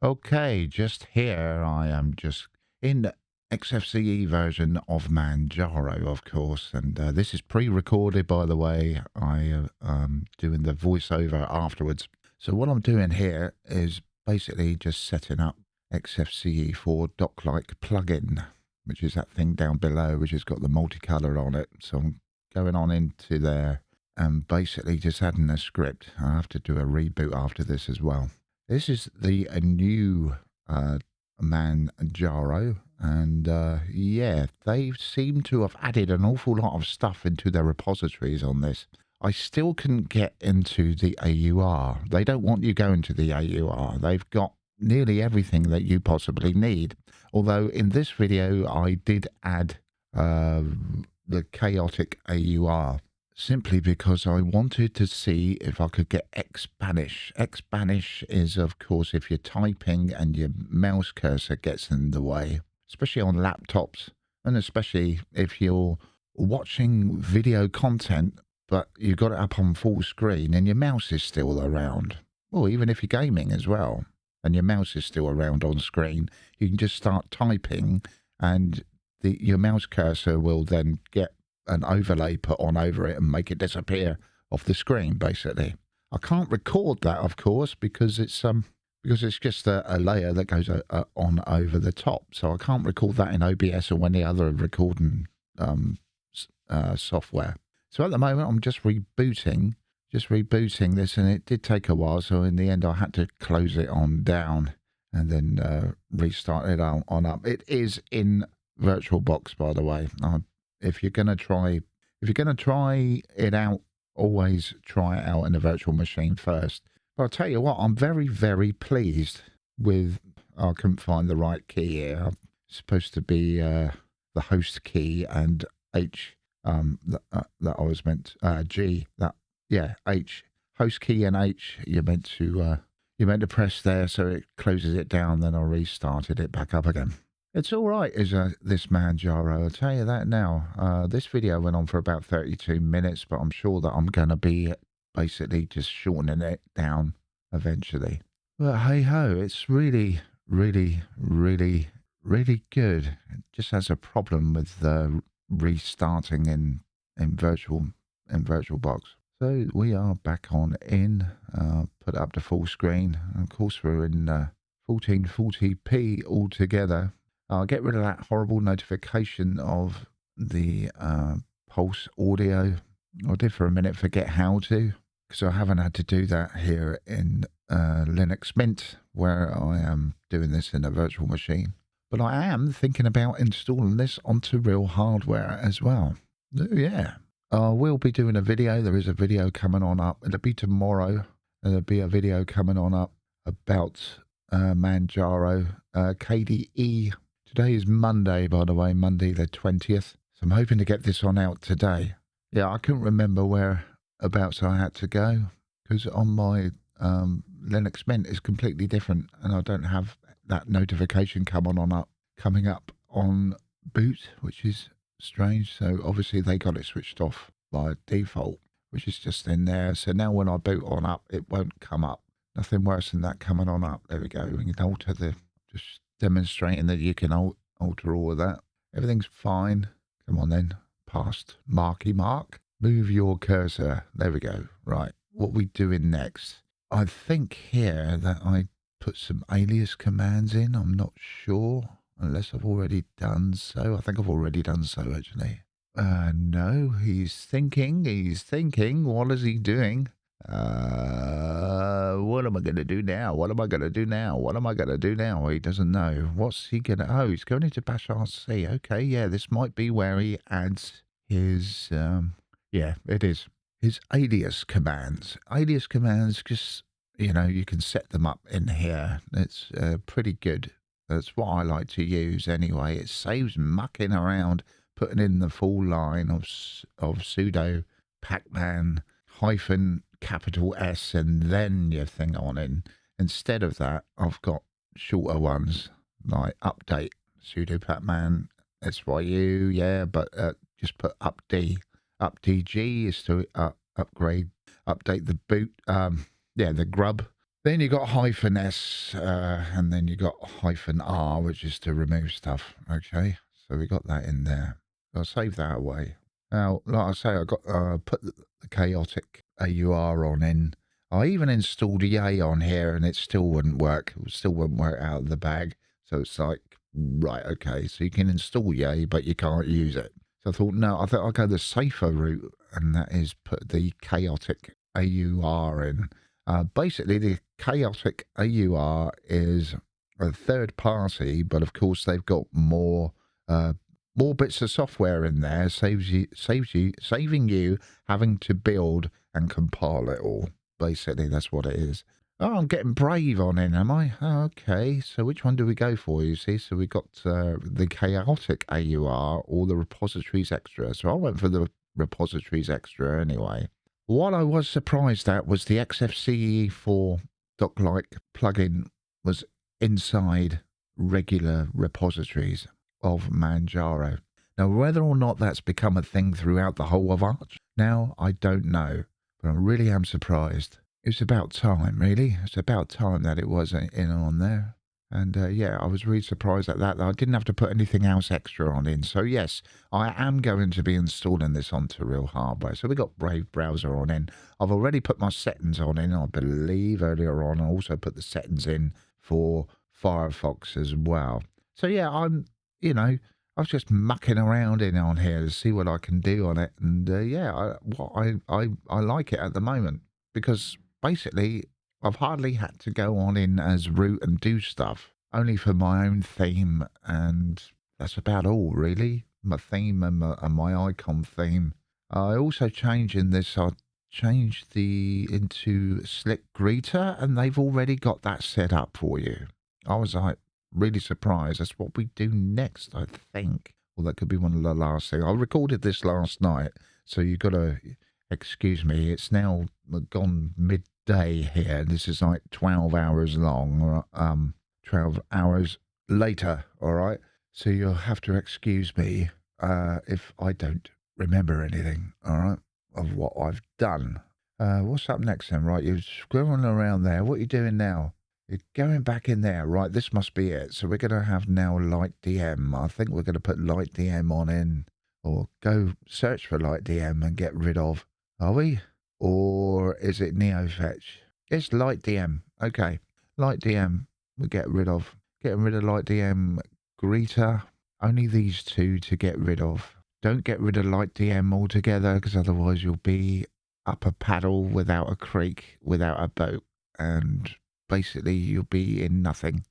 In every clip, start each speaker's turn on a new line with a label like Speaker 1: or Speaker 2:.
Speaker 1: Okay, just here I am just in the Xfce version of Manjaro, of course, and this is pre-recorded, by the way. Doing the voiceover afterwards. So what I'm doing here is basically just setting up Xfce for dock-like plugin, which is that thing down below, which has got the multicolor on it. So I'm going on into there and basically just adding a script. I have to do a reboot after this as well. This is the a new Manjaro, and yeah, they seem to have added an awful lot of stuff into their repositories on this. I still couldn't get into the AUR. They don't want you going to the AUR. They've got nearly everything that you possibly need. Although in this video, I did add the chaotic AUR simply because I wanted to see if I could get Xbanish. Xbanish is, of course, if you're typing and your mouse cursor gets in the way, especially on laptops, and especially if you're watching video content, but you've got it up on full screen and your mouse is still around. Or even if you're gaming as well, and your mouse is still around on screen, you can just start typing and your mouse cursor will then get an overlay put on over it and make it disappear off the screen, basically. I can't record that, of course, because it's just a layer that goes on over the top. So I can't record that in OBS or any other recording software. So at the moment, I'm just rebooting this, and it did take a while. So in the end, I had to close it on down and then restart it on up. It is in VirtualBox, by the way. If you're gonna try it out, always try it out in a virtual machine first. But I'll tell you what, I'm very, very pleased with. I couldn't find the right key here. It's supposed to be the host key and H. That I was meant G. H host key and H. You're meant to press there, so it closes it down. Then I restarted it back up again. It's all right, is this Manjaro, I'll tell you that now. This video went on for about 32 minutes, but I'm sure that I'm going to be basically just shortening it down eventually. But hey-ho, it's really, really, really, really good. It just has a problem with restarting in VirtualBox. So we are back on in, put it up to full screen. And of course, we're in 1440p altogether. I'll get rid of that horrible notification of the pulse audio. I did for a minute forget how to, because I haven't had to do that here in Linux Mint, where I am doing this in a virtual machine. But I am thinking about installing this onto real hardware as well. Oh, yeah. I will be doing a video. There is a video coming on up. It'll be tomorrow. There'll be a video coming on up about Manjaro, KDE. Today is Monday, by the way, Monday the 20th. So I'm hoping to get this on out today. Yeah, I couldn't remember whereabouts I had to go, because on my Linux Mint is completely different, and I don't have that notification coming up on boot, which is strange. So obviously they got it switched off by default, which is just in there. So now when I boot on up, it won't come up. Nothing worse than that coming on up. There we go. We can alter just demonstrating that you can alter all of that. Everything's fine. Come on then. Past marky mark. Move your cursor. There we go. Right. What we doing next? I think here that I put some alias commands in. I'm not sure. Unless I've already done so. I think I've already done so, actually. No, he's thinking. What is he doing? What am I going to do now? What am I going to do now? He doesn't know. What's he going to... Oh, he's going into bash RC. Okay, yeah, this might be where he adds his... yeah, it is. His alias commands. Alias commands, just, you can set them up in here. It's pretty good. That's what I like to use anyway. It saves mucking around, putting in the full line of sudo pacman -S and then your thing on in. Instead of that, I've got shorter ones like update sudo pacman syu, yeah, but just put updg is to update the boot, the grub Then you got hyphen S, and then you got hyphen R, which is to remove stuff. Okay, so we got that in there. I'll save that away. Now, like I say, I got put the chaotic AUR on in. I even installed Yay on here, and it still wouldn't work. It still wouldn't work out of the bag. So it's like, right, okay, so you can install Yay, but you can't use it. So I thought, no, I thought I'll go the safer route, and that is put the chaotic AUR in. Basically, the chaotic AUR is a third party, but of course they've got more bits of software in there, saving you having to build and compile it all. Basically, that's what it is. Oh, I'm getting brave on in, am I? Oh, okay, so which one do we go for, you see? So we got the chaotic AUR or the repositories extra. So I went for the repositories extra anyway. What I was surprised at was the Xfce for doc-like plugin was inside regular repositories of Manjaro. Now, whether or not that's become a thing throughout the whole of Arch, now I don't know, but I really am surprised. It's about time, really. It's about time that it was in on there. And yeah, I was really surprised at that. I didn't have to put anything else extra on in. So yes, I am going to be installing this onto real hardware. So we got Brave Browser on in. I've already put my settings on in, I believe, earlier on. I also put the settings in for Firefox as well. So yeah, I was just mucking around in on here to see what I can do on it. And yeah, I like it at the moment because basically I've hardly had to go on in as root and do stuff, only for my own theme, and that's about all, really. My theme and my icon theme. I also changed in this, I changed into Slick Greeter, and they've already got that set up for you. I was like really surprised. That's what we do next, I think. Well, that could be one of the last things. I recorded this last night, so you've got to excuse me. It's now gone midday here. This is like 12 hours long, 12 hours later, all right? So you'll have to excuse me if I don't remember anything, all right, of what I've done. What's up next then, right? You're squirreling around there. What are you doing now? You're going back in there, right? This must be it. So we're going to have now Light DM. I think we're going to put Light DM on in, or go search for Light DM and get rid of. Are we? Or is it NeoFetch? It's Light DM. Okay. Light DM. We get rid of. Getting rid of Light DM. Greeter. Only these two to get rid of. Don't get rid of Light DM altogether, because otherwise you'll be up a paddle without a creek, without a boat. And basically you'll be in nothing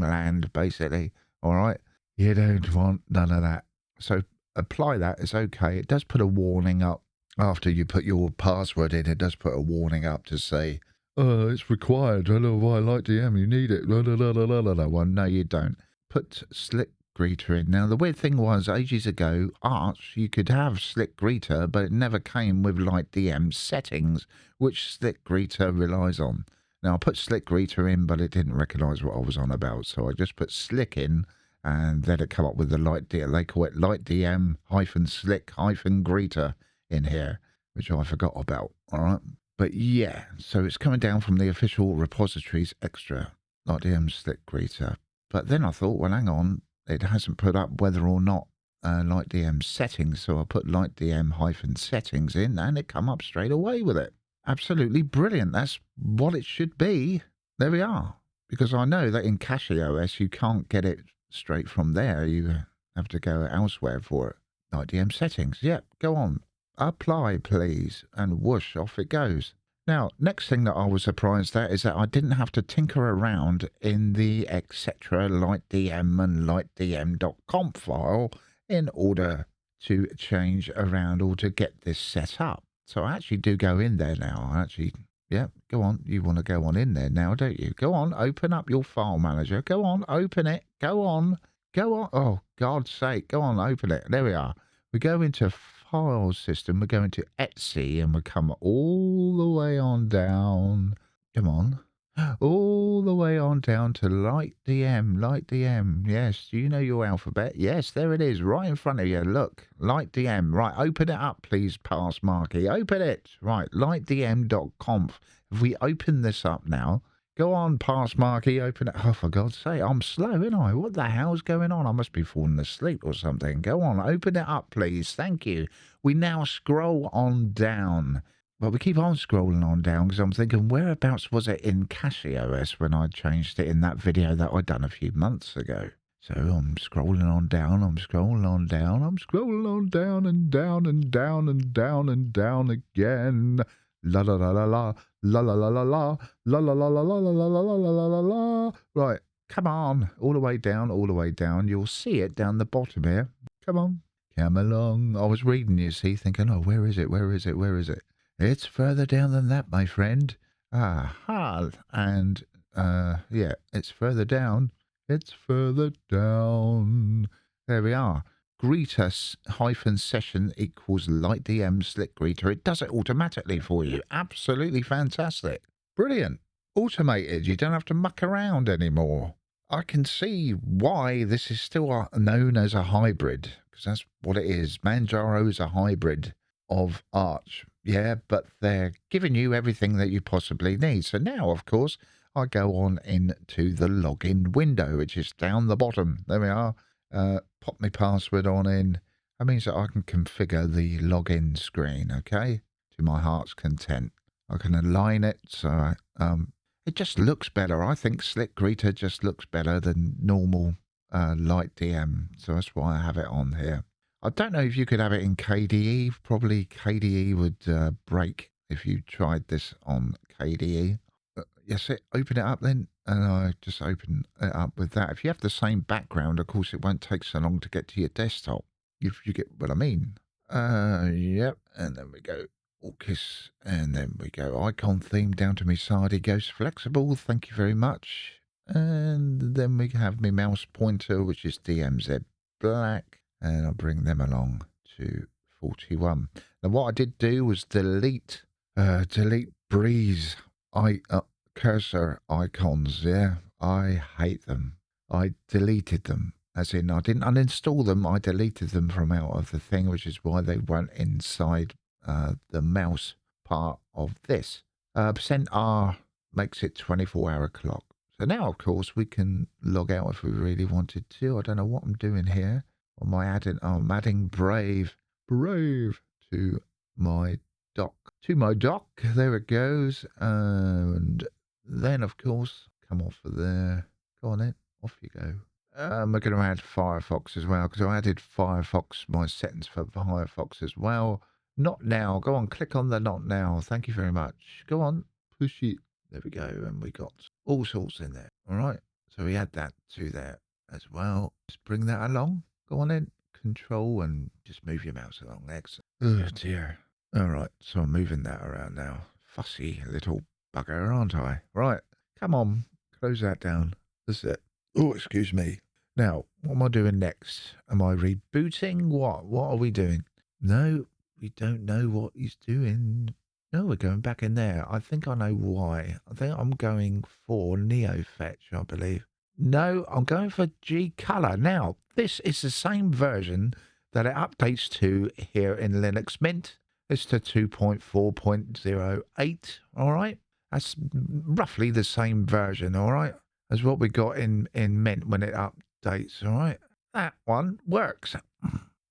Speaker 1: land, basically. All right, you don't want none of that. So apply that. It's okay. It does put a warning up after you put your password in. It does put a warning up to say, it's required. I don't know why Light DM, you need it. Well, no, you don't. Put Slick Greeter in. Now, the weird thing was, ages ago, Arch, you could have Slick Greeter, but it never came with Light DM settings, which Slick Greeter relies on. Now, I put Slick Greeter in, but it didn't recognise what I was on about, so I just put Slick in, and then it come up with the Light DM. They call it Light DM -Slick -Greeter in here, which I forgot about, all right? But yeah, so it's coming down from the official repositories extra, Light DM Slick Greeter. But then I thought, well, hang on, it hasn't put up whether or not Light DM settings, so I put Light DM -settings in, and it come up straight away with it. Absolutely brilliant. That's what it should be. There we are. Because I know that in CachyOS you can't get it straight from there. You have to go elsewhere for it. Light DM settings. Yep, go on. Apply, please. And whoosh, off it goes. Now, next thing that I was surprised at is that I didn't have to tinker around in the etc. lightdm and lightdm.conf file in order to change around or to get this set up. So I actually do go in there now. Yeah, go on. You want to go on in there now, don't you? Go on, open up your file manager. Go on, open it. Go on. Oh, God's sake. Go on, open it. There we are. We go into file system. We go into Xfce and we come all the way on down. Come on. All the way on down to Light DM. Yes, do you know your alphabet? Yes, there it is, right in front of you. Look, Light DM. Right, open it up, please, Pass Marky. Open it. Right, lightdm.conf. If we open this up now, Go on, pass marky, open it. Oh, for God's sake, I'm slow, ain't I? What the hell's going on? I must be falling asleep or something. Go on, open it up, please. Thank you. We now scroll on down. Well, we keep on scrolling on down because I'm thinking, whereabouts was it in CashOS when I changed it in that video that I'd done a few months ago? So I'm scrolling on down, I'm scrolling on down, I'm scrolling on down and down and down and down and down again. La la la la la, la la la la la, la la la la la la la la la la la la. Right, come on, all the way down, all the way down. You'll see it down the bottom here. Come on, come along. I was reading, you see, thinking, oh, where is it? Where is it? Where is it? It's further down than that, my friend. Aha, and yeah, it's further down. It's further down. There we are. Greeter-session equals light DM slick greeter. It does it automatically for you. Absolutely fantastic. Brilliant. Automated. You don't have to muck around anymore. I can see why this is still known as a hybrid, because that's what it is. Manjaro is a hybrid of Arch. Yeah, but they're giving you everything that you possibly need. So now, of course, I go on into the login window, which is down the bottom. There we are. Pop my password on in. That means that I can configure the login screen, okay, to my heart's content. I can align it so it just looks better. I think Slick Greeter just looks better than normal light DM. So that's why I have it on here. I don't know if you could have it in KDE. Probably KDE would break if you tried this on KDE. Yes, open it up then, and I just open it up with that. If you have the same background, of course, it won't take so long to get to your desktop. If you get what I mean. Yep, and then we go Orcus, and then we go icon theme down to me side. It goes flexible. Thank you very much. And then we have my mouse pointer, which is DMZ black, and I'll bring them along to 41. Now, what I did do was delete Breeze. Cursor icons, yeah, I hate them. I deleted them, as in I didn't uninstall them, I deleted them from out of the thing, which is why they weren't inside the mouse part of this. %R makes it 24-hour clock. So now, of course, we can log out if we really wanted to. I don't know what I'm doing here. Am I adding? Oh, I'm adding Brave to my dock. There it goes, and then, of course, come off of there. Go on then. Off you go. We're going to add Firefox as well, because I added Firefox, my settings for Firefox as well. Not now. Go on, click on the not now. Thank you very much. Go on, push it. There we go, and we got all sorts in there. All right. So we add that to there as well. Just bring that along. Go on in. Control and just move your mouse along. Excellent. Oh, dear. All right. So I'm moving that around now. Fussy little bugger, aren't I? Right, come on, close that down. That's it. Oh, excuse me. Now, what am I doing next? Am I rebooting? What are we doing? No, we don't know what he's doing. No, we're going back in there. I think I know why. I think I'm going for Neo Fetch, I believe. No, I'm going for G Color. Now, this is the same version that it updates to here in Linux Mint. It's to 2.4.08, all right? That's roughly the same version, all right, as what we got in Mint when it updates, all right? That one works.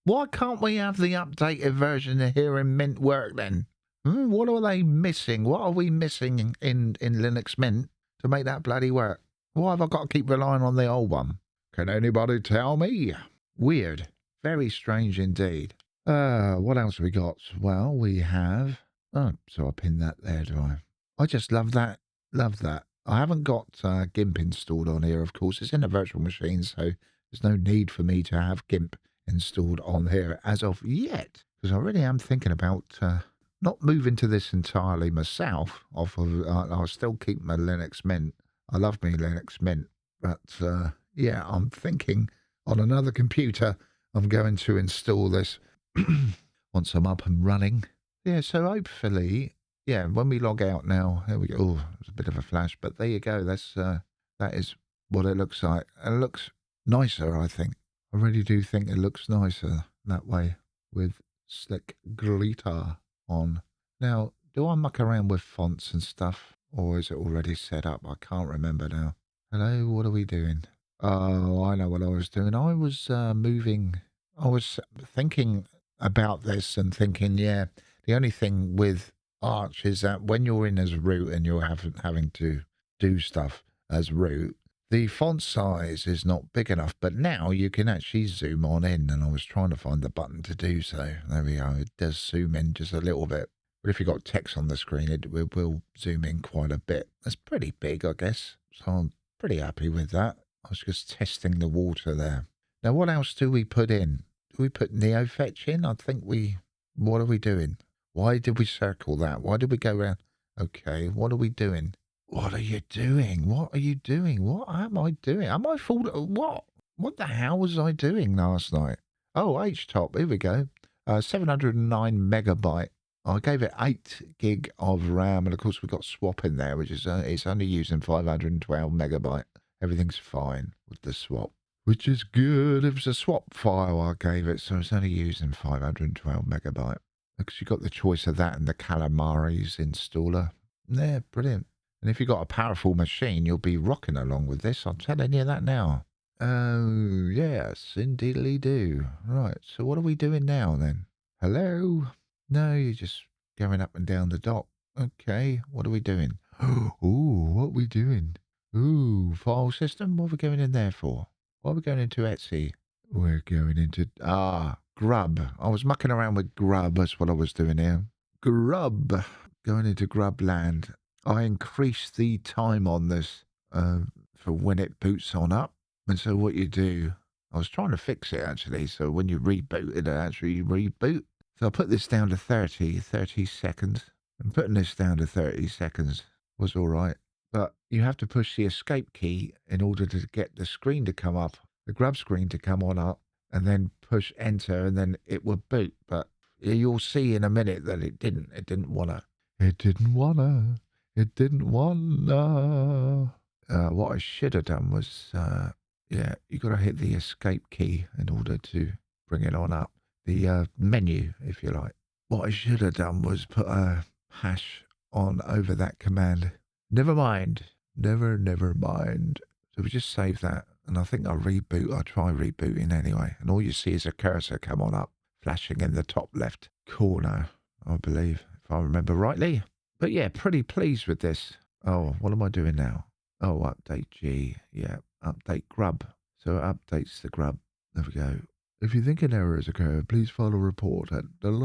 Speaker 1: Why can't we have the updated version here in Mint work then? What are they missing? What are we missing in Linux Mint to make that bloody work? Why have I got to keep relying on the old one? Can anybody tell me? Weird. Very strange indeed. What else we got? Well, we have... Oh, so I pinned that there, do I? I just love that. Love that. I haven't got GIMP installed on here, of course. It's in a virtual machine, so there's no need for me to have GIMP installed on here as of yet. Because I really am thinking about not moving to this entirely myself. I'll still keep my Linux Mint. I love me Linux Mint. But, yeah, I'm thinking on another computer I'm going to install this once I'm up and running. Yeah, so hopefully... Yeah, when we log out now, there we go. Oh, it's a bit of a flash, but there you go. That is what it looks like. It looks nicer, I think. I really do think it looks nicer that way with Slick Greeter on. Now, do I muck around with fonts and stuff? Or is it already set up? I can't remember now. Hello, what are we doing? Oh, I know what I was doing. I was moving. I was thinking about this and thinking, yeah, the only thing with Arch is that when you're in as root and you're having to do stuff as root, the font size is not big enough. But now you can actually zoom on in, and I was trying to find the button to do so. There we go. It does zoom in just a little bit. But if you've got text on the screen, it will zoom in quite a bit. That's pretty big, I guess. So I'm pretty happy with that. I was just testing the water there. Now, what else do we put in? Do we put NeoFetch in? I think we... What are we doing? Why did we circle that? Why did we go around? Okay, what are we doing? What are you doing? What are you doing? What am I doing? Am I full... What? What the hell was I doing last night? Oh, H-top. Here we go. 709 megabyte. I gave it 8 gig of RAM, and of course we've got swap in there, which is it's only using 512 megabyte. Everything's fine with the swap, which is good. It was a swap file I gave it, so it's only using 512 megabyte. Because you got the choice of that and the Calamares installer. Yeah, brilliant. And if you've got a powerful machine, you'll be rocking along with this. I'm telling you that now. Oh, yes, indeedly do. Right, so what are we doing now then? Hello? No, you're just going up and down the dock. Okay, what are we doing? Ooh, what are we doing? Ooh, file system? What are we going in there for? What are we going into Xfce? We're going into... Grub. I was mucking around with Grub. That's what I was doing here. Grub. Going into Grub land. I increased the time on this for when it boots on up. And so what you do... I was trying to fix it, actually. So when you reboot, it actually reboot. So I'll put this down to 30 seconds. And putting this down to 30 seconds was all right. But you have to push the escape key in order to get the screen to come up, the grub screen to come on up, and then push enter, and then it will boot. But you'll see in a minute that it didn't. It didn't wanna. It didn't wanna. It didn't wanna. What I should have done was, yeah, you got to hit the escape key in order to bring it on up. The menu, if you like. What I should have done was put a hash on over that command. Never mind. Never mind. So we just save that. And I think I'll try rebooting anyway. And all you see is a cursor come on up, flashing in the top left corner, I believe, if I remember rightly. But yeah, pretty pleased with this. Oh, what am I doing now? Oh, update G. Yeah, update grub. So it updates the grub. There we go. If you think an error has occurred, please file a report at then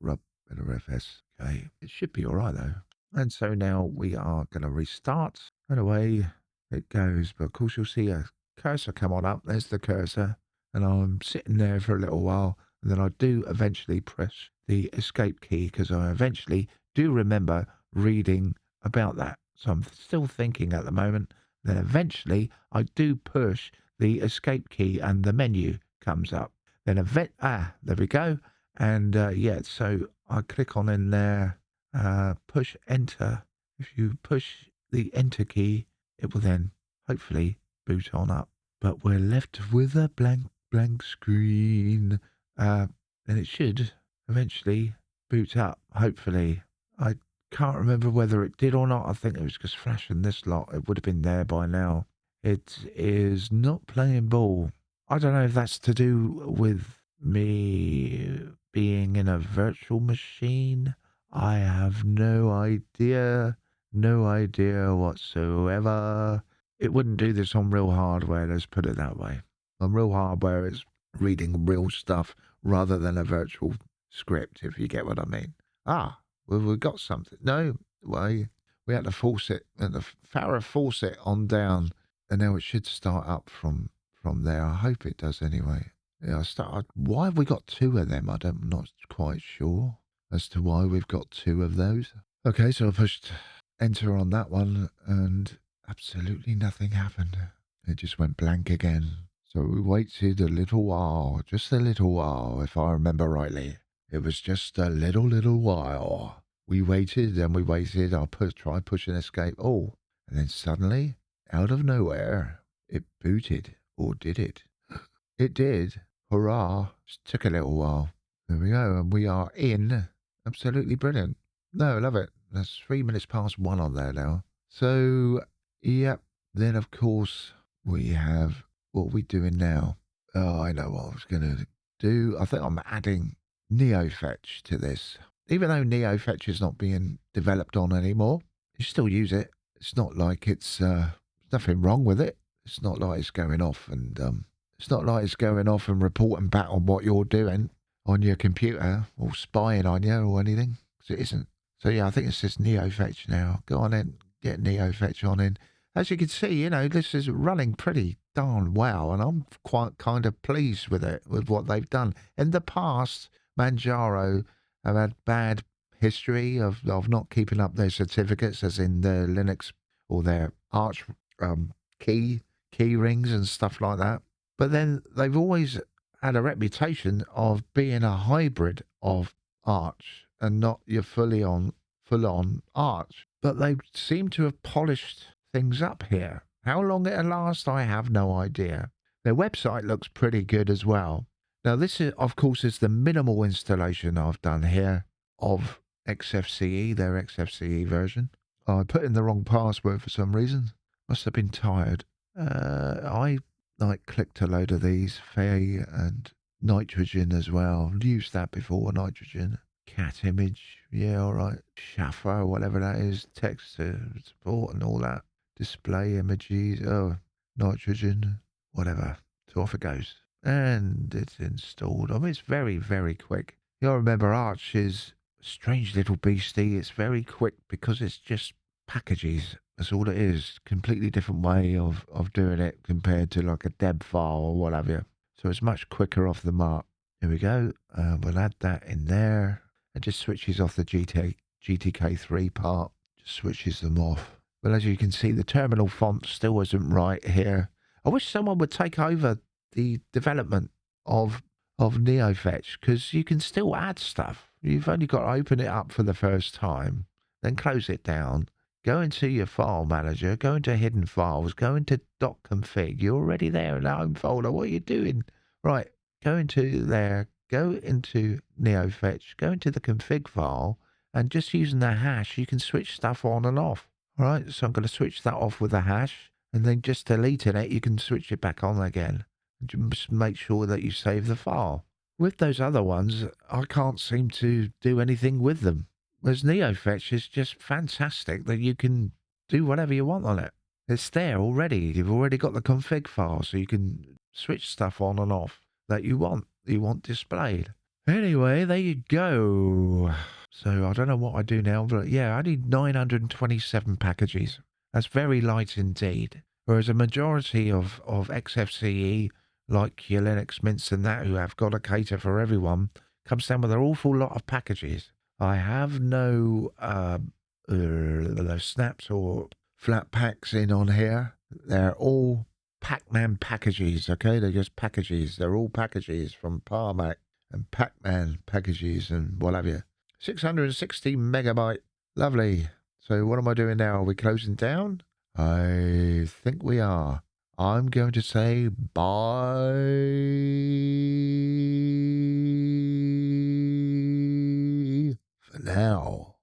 Speaker 1: grub FS. Okay, it should be all right though. And so now we are going to restart. And away it goes. But of course you'll see a cursor come on up. There's the cursor. And I'm sitting there for a little while. And then I do eventually press the escape key because I eventually do remember reading about that. So I'm still thinking at the moment. Then eventually I do push the escape key and the menu comes up. Then there we go. And yeah, so I click on in there, push enter. If you push the enter key, it will then hopefully boot on up. But we're left with a blank screen. And it should eventually boot up, hopefully. I can't remember whether it did or not. I think it was just flashing this lot. It would have been there by now. It is not playing ball. I don't know if that's to do with me being in a virtual machine. I have no idea. No idea whatsoever. It wouldn't do this on real hardware, let's put it that way. On real hardware, it's reading real stuff rather than a virtual script, if you get what I mean. Well, we got something. No, we had to force it, and the Farrah force it on down, and now it should start up from there. I hope it does anyway. Yeah, why have we got 2 of them? I'm not quite sure as to why we've got 2 of those. Okay, so I pushed enter on that one, and absolutely nothing happened. It just went blank again. So we waited a little while, just a little while, if I remember rightly. It was just a little while. We waited and we waited. I tried pushing escape. Oh, and then suddenly, out of nowhere, it booted. Or did it? It did. Hurrah. Just took a little while. There we go. And we are in. Absolutely brilliant. No, I love it. There's 3 minutes past 1 on there now. So, yep. Then, of course, we have what we doing now. Oh, I know what I was going to do. I think I'm adding NeoFetch to this. Even though NeoFetch is not being developed on anymore, you still use it. It's not like it's nothing wrong with it. It's not like it's going off and reporting back on what you're doing on your computer or spying on you or anything. Because it isn't. So yeah, I think it's just NeoFetch now. Go on in, get NeoFetch on in. As you can see, you know, this is running pretty darn well, and I'm quite kind of pleased with it, with what they've done. In the past, Manjaro have had bad history of not keeping up their certificates, as in their Linux or their Arch key rings and stuff like that. But then they've always had a reputation of being a hybrid of Arch and not your full on Arch. But they seem to have polished things up here. How long it'll last, I have no idea. Their website looks pretty good as well. Now, this is, of course, is the minimal installation I've done here of Xfce, their Xfce version. I put in the wrong password for some reason. Must have been tired. I clicked a load of these, Faye and Nitrogen as well. Used that before, Nitrogen. Cat image, yeah, all right. Shaffer, whatever that is. Text support and all that. Display images, Nitrogen, whatever. So off it goes. And it's installed. I mean, it's very, very quick. You'll remember Arch is a strange little beastie. It's very quick because it's just packages. That's all it is. Completely different way of doing it compared to like a deb file or what have you. So it's much quicker off the mark. Here we go. We'll add that in there. It just switches off the GTK3 part. Just switches them off. Well, as you can see, the terminal font still isn't right here. I wish someone would take over the development of NeoFetch, because you can still add stuff. You've only got to open it up for the first time, then close it down, go into your file manager, go into hidden files, go into .config. You're already there in the home folder. What are you doing? Right, go into there, go into NeoFetch, go into the config file, and just using the hash, you can switch stuff on and off. All right, so I'm going to switch that off with a hash, and then just deleting it, you can switch it back on again. Just make sure that you save the file. With those other ones, I can't seem to do anything with them. Whereas NeoFetch is just fantastic that you can do whatever you want on it. It's there already. You've already got the config file, so you can switch stuff on and off that you want displayed. Anyway, there you go. So I don't know what I do now, but yeah, I need 927 packages. That's very light indeed. Whereas a majority of Xfce, like your Linux Mints and that, who have got to cater for everyone, comes down with an awful lot of packages. I have no snaps or flat packs in on here. They're all Pac-Man packages, okay? They're just packages. They're all packages from Parmac and Pac-Man packages and what have you. 660 megabyte. Lovely. So what am I doing now? Are we closing down? I think we are. I'm going to say bye for now.